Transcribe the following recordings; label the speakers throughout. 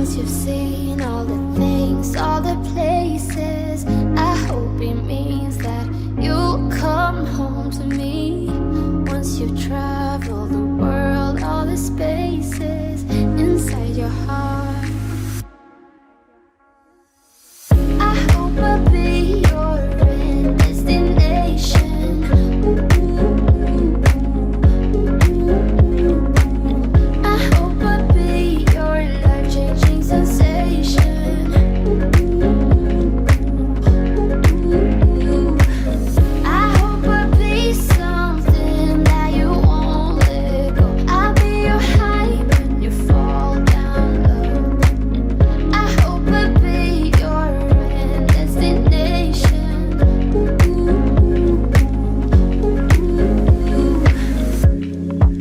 Speaker 1: Once you've seen all the things, all the places, I hope it means that you'll come home to me. Once you've traveled the world, all the spaces inside your heart, I hope I'll be your end destination. I hope I'll be your life-changing sensation. I hope I'll be something that you won't let go. I'll be your high when you fall down low. I hope I'll be your end destination.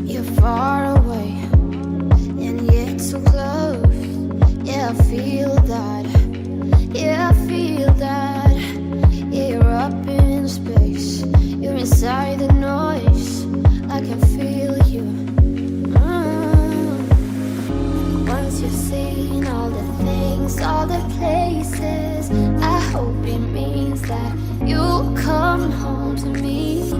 Speaker 1: You're far away and yet so close. Yeah, I feel that. Yeah, I feel that. Yeah, you're up in space. You're inside the noise. I can feel you. Once you've seen all the things, all the places, I hope it means that you'll come home to me.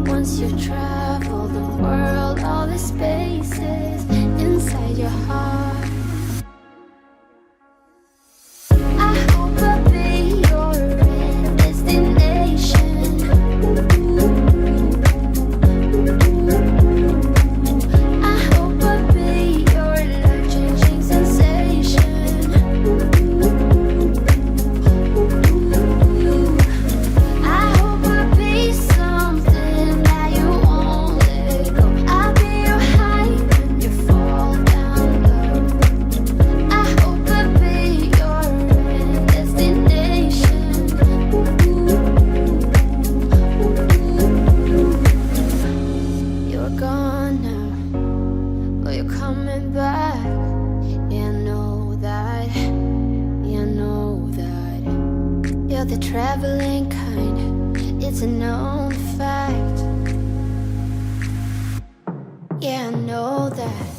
Speaker 1: Once you've traveled the world, all the spaces inside your heart, I hope I'll be your end destination. I hope I'll be your life-changing sensation. I hope I'll be something that you won't let go. I'll be your high when you fall down low. I hope I'll be your end destination. You're gone now, but you're coming back. Yeah, I know that. Yeah, I know that. You're the traveling kind. It's a known fact. Yeah, I know that.